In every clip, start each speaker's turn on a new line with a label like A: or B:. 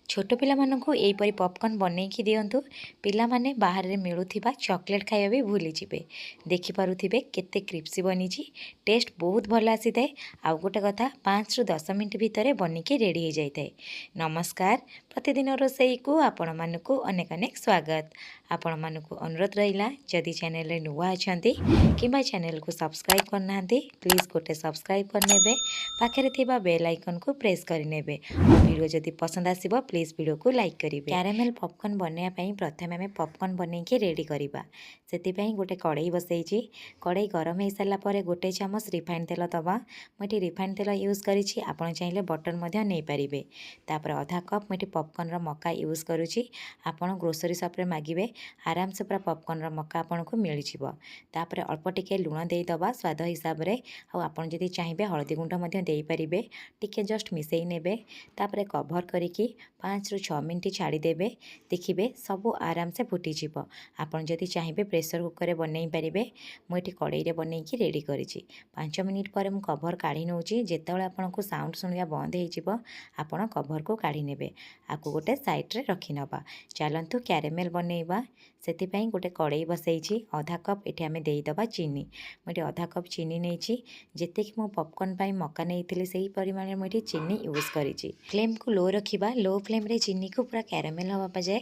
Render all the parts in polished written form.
A: छोट पिलामानंकु एहीपरि पॉपकॉर्न बनैकी दियंतु। पिलामाने बाहर मिलुथिबा चॉकलेट खाଇବା भी भूली जिवे। देखि पारुथिबे केते क्रिप्सी बनीची। टेस्ट बहुत भल आसी थाए। आउ गोटे कथा 5 रु 10 मिनिट भितर बनिकी रेडी हो जाई थाए। नमस्कार, प्रतिदिन रोसई को आपण मानकु अनेक अनेक स्वागत। आपण मानकु अनुरोध रहिला जदि चैनल रे नुवा अछंती किबा चैनल को सब्सक्राइब करनांती प्लीज गोटे सब्सक्राइब करनेबे। पाखरे थिबा बेल आइकन को प्रेस करनेबे। वीडियो जदि पसंद आसीबो प्लीज वीडियो को लाइक करिवे। कैरामेल पॉपकॉर्न बनैया पई प्रथमे हमें पॉपकॉर्न बनैके रेडी करिबा। सेति पई गोटे कढ़ई बसैची। कढ़ई गरम हो सारा पर गोटे चामच रिफाइन तेल दबा। मुझे रिफाइन तेल यूज करिछि, आपण चाहिले बटर मध्य नै पारिबे। तापर आधा कप मुझे पॉपकॉर्न रो मक्का यूज करूछि। आपण ग्रोसरी शॉप रे मागिबे आराम से पूरा पॉपकॉर्न रो मक्का आपण को मिल जिवो। तापर अल्प टिके लूण देई दबा स्वाद हिसाब रे। आ आपण जदि चाहिबे हळदी गुंड मध्य देई पारिबे। टिके जस्ट मिसेई नेबे। तापर कवर करिकी 5 रु 6 मिनिट छाड़ी देबे। देखिबे सबू आराम से फुटी जिवो। आपण जदि चाहिबे प्रेशर कुकर रे बनै पारिबे। मु एठी कढ़ई रे बनैकी रेडी करिछि। 5 मिनिट पर मु कवर काढी नउछि। जेतेबेले आपनको साउंड सुनिया बंद हे जिवो आपण कवर को काढी नेबे। आकु गोटे साइड रे रखि नबा। चलंतु कैरामेल बनैबा। सेति पई गोटे कढ़ई बसैछि। आधा कप एठी हमें देई दबा चीनी। मु एठी आधा कप चीनी नेछि। जेते कि मु पॉपकॉर्न पई मक्का नेइथिले सेही परिमाण रे मु एठी चीनी यूज करिछि। फ्लेम को लो रखिबा। लो फ्लेम रे चीनी को पूरा कैरामेल हवा जाए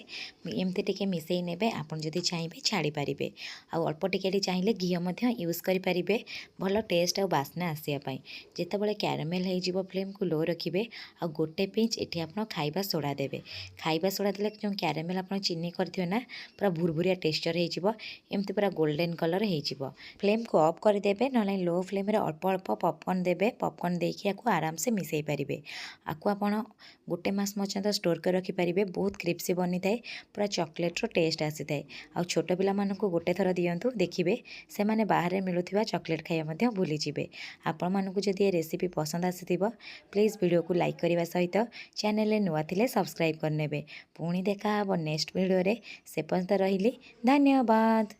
A: एमती टिके मिसेई नेबे। आपण जदि चाहिबे छाड़ी पारिबे। आ अल्प टिके चाहिए घी मध्य यूज करि पारिबे। भल टेस्ट आ बास्ना आसिया पई। जेतेबेले कैरामेल हे जिवो फ्लेम को लो रखिबे। आ गोटे पिंच एठी आपण खाइबा सोडा देबे। खाइबा सोडा देले जो कैरामेल आपण चीनी करथियो ना पूरा भुरभुरिया टेक्सचर हे जिवो। एमती पूरा गोल्डन कलर हे जिवो। फ्लेम को ऑफ कर देबे। नले लो फ्लेम रे अल्प अल्प पॉपकॉर्न देबे। पॉपकॉर्न देकी आकु आराम से मिसेई पारिबे। आकु आपण गोटे मास पर्यंत स्टोर कर रखि पारिबे। बहुत क्रिप्सी बनी थाए। पूरा चॉकलेट रो टेस्ट आसी थाए। आ छोट पिला मानकु गोटे थर दियंतु। देखिबे से माने बाहर मिलुथिबा चॉकलेट खाइया मध्य भूली जिवे। आपण मानकु जदि ए रेसिपी पसंद आसीथिबो प्लीज वीडियो को लाइक करबा सहित चैनल रे नुवा थिले सब्सक्राइब करनेबे। पुणी देखा हबो नेक्स्ट वीडियो रे। से पर्यंत रहिली धन्यवाद।